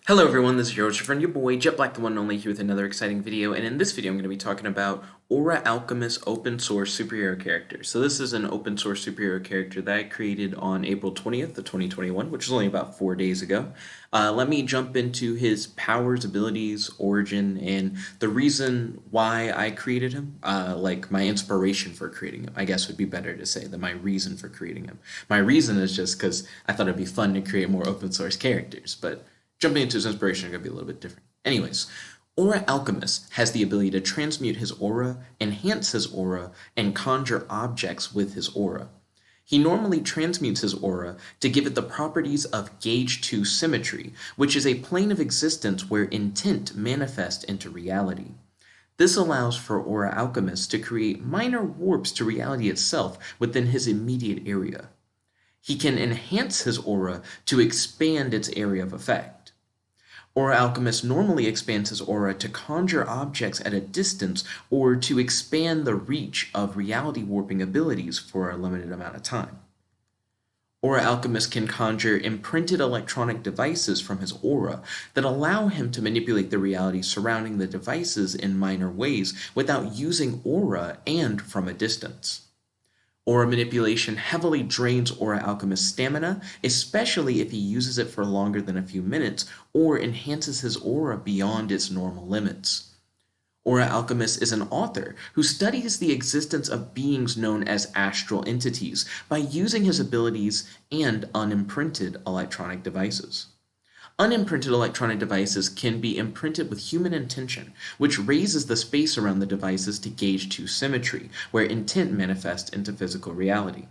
Hello everyone, this is your host, your friend, your boy, Jet Black, the one and only, here with another exciting video, and in this video I'm going to be talking about Aura Alchemist open source superhero character. So this is an open source superhero character that I created on April 20th of 2021, which is only about 4 days ago. Let me jump into his powers, abilities, origin, and the reason why I created him, like my inspiration for creating him, I guess would be better to say than my reason for creating him. My reason is just because I thought it'd be fun to create more open source characters, but jumping into his inspiration is going to be a little bit different. Anyways, Aura Alchemist has the ability to transmute his aura, enhance his aura, and conjure objects with his aura. He normally transmutes his aura to give it the properties of gauge 2 symmetry, which is a plane of existence where intent manifests into reality. This allows for Aura Alchemist to create minor warps to reality itself within his immediate area. He can enhance his aura to expand its area of effect. Aura Alchemist normally expands his aura to conjure objects at a distance or to expand the reach of reality warping abilities for a limited amount of time. Aura Alchemist can conjure imprinted electronic devices from his aura that allow him to manipulate the reality surrounding the devices in minor ways without using aura and from a distance. Aura manipulation heavily drains Aura Alchemist's stamina, especially if he uses it for longer than a few minutes or enhances his aura beyond its normal limits. Aura Alchemist is an author who studies the existence of beings known as astral entities by using his abilities and unimprinted electronic devices. Unimprinted electronic devices can be imprinted with human intention, which raises the space around the devices to gauge 2 symmetry, where intent manifests into physical reality.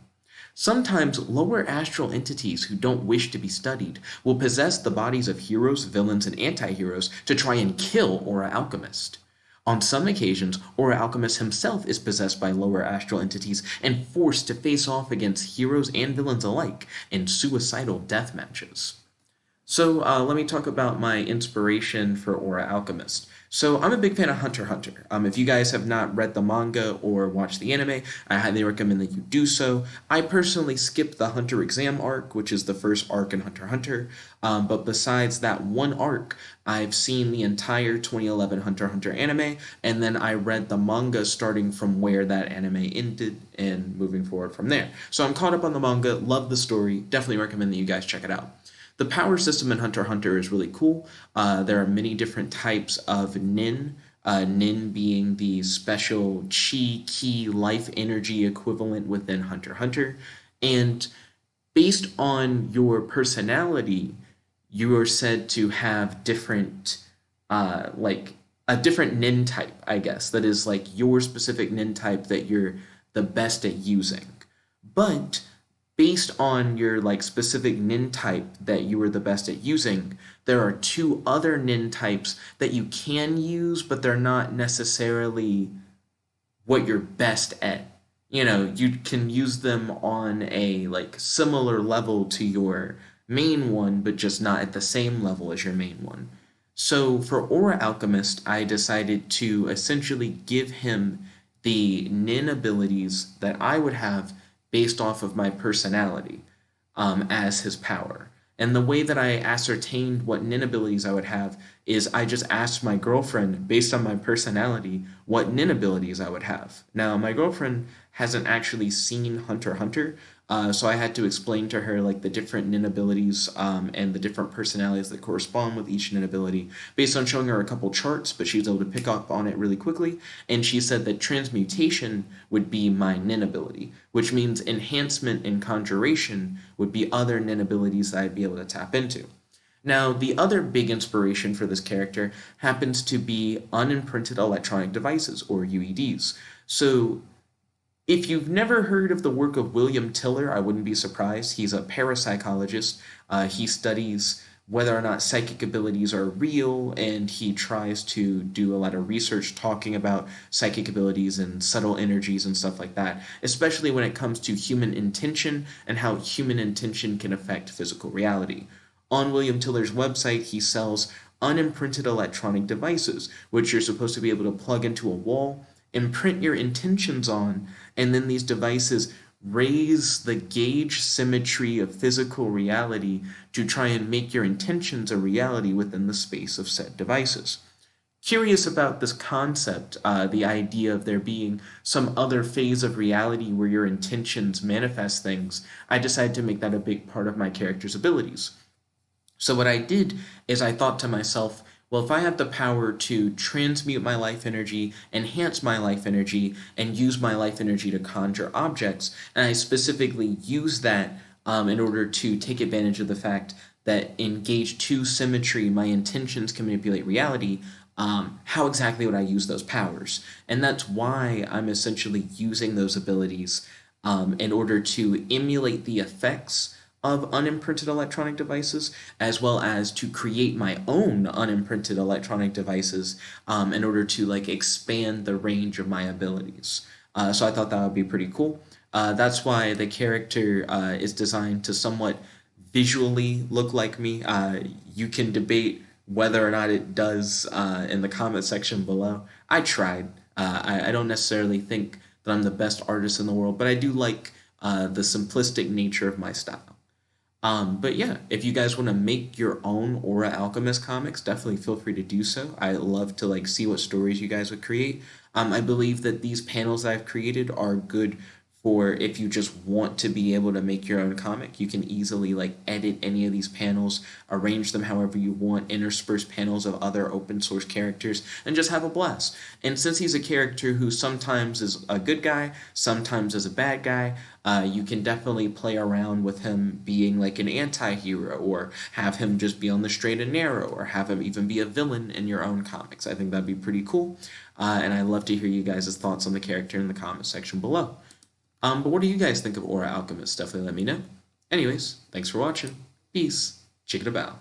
Sometimes lower astral entities who don't wish to be studied will possess the bodies of heroes, villains, and anti-heroes to try and kill Aura Alchemist. On some occasions, Aura Alchemist himself is possessed by lower astral entities and forced to face off against heroes and villains alike in suicidal death matches. So let me talk about my inspiration for Aura Alchemist. So I'm a big fan of Hunter x Hunter. If you guys have not read the manga or watched the anime, I highly recommend that you do so. I personally skipped the Hunter exam arc, which is the first arc in Hunter x Hunter. But besides that one arc, I've seen the entire 2011 Hunter x Hunter anime, and then I read the manga starting from where that anime ended and moving forward from there. So I'm caught up on the manga, love the story, definitely recommend that you guys check it out. The power system in Hunter x Hunter is really cool. There are many different types of nin, nin being the special chi, ki, life energy equivalent within Hunter x Hunter. And based on your personality, you are said to have different, like a different nin type, I guess. That is like your specific nin type that you're the best at using. But based on your like specific nin type that you were the best at using, there are 2 other nin types that you can use, but they're not necessarily what you're best at. You know, you can use them on a like similar level to your main one, but just not at the same level as your main one. So for Aura Alchemist, I decided to essentially give him the nin abilities that I would have based off of my personality as his power. And the way that I ascertained what nin abilities I would have is I just asked my girlfriend, based on my personality, what nin abilities I would have. Now, my girlfriend hasn't actually seen Hunter x Hunter, so I had to explain to her like the different nin abilities and the different personalities that correspond with each nin ability based on showing her a couple charts, but she was able to pick up on it really quickly. And she said that transmutation would be my nin ability, which means enhancement and conjuration would be other nin abilities that I'd be able to tap into. Now, the other big inspiration for this character happens to be unimprinted electronic devices, or UEDs. So if you've never heard of the work of William Tiller, I wouldn't be surprised. He's a parapsychologist. He studies whether or not psychic abilities are real, and he tries to do a lot of research talking about psychic abilities and subtle energies and stuff like that, especially when it comes to human intention and how human intention can affect physical reality. On William Tiller's website, he sells unimprinted electronic devices, which you're supposed to be able to plug into a wall, imprint your intentions on, and then these devices raise the gauge symmetry of physical reality to try and make your intentions a reality within the space of said devices. Curious about this concept, the idea of there being some other phase of reality where your intentions manifest things, I decided to make that a big part of my character's abilities. So what I did is I thought to myself, well, if I have the power to transmute my life energy, enhance my life energy, and use my life energy to conjure objects, and I specifically use that in order to take advantage of the fact that in Gauge 2 symmetry, my intentions can manipulate reality, how exactly would I use those powers? And that's why I'm essentially using those abilities in order to emulate the effects of unimprinted electronic devices, as well as to create my own unimprinted electronic devices in order to like expand the range of my abilities. So I thought that would be pretty cool. That's why the character is designed to somewhat visually look like me. You can debate whether or not it does in the comment section below. I tried. I don't necessarily think that I'm the best artist in the world, but I do like the simplistic nature of my style. But yeah, if you guys want to make your own Aura Alchemist comics, definitely feel free to do so. I love to like see what stories you guys would create. I believe that these panels that I've created are good for if you just want to be able to make your own comic. You can easily like edit any of these panels, arrange them however you want, intersperse panels of other open source characters, and just have a blast. And since he's a character who sometimes is a good guy, sometimes is a bad guy, you can definitely play around with him being like an anti-hero, or have him just be on the straight and narrow, or have him even be a villain in your own comics. I think that'd be pretty cool. And I'd love to hear you guys' thoughts on the character in the comment section below. But what do you guys think of Aura Alchemist? Definitely let me know. Anyways, thanks for watching. Peace. Check it about.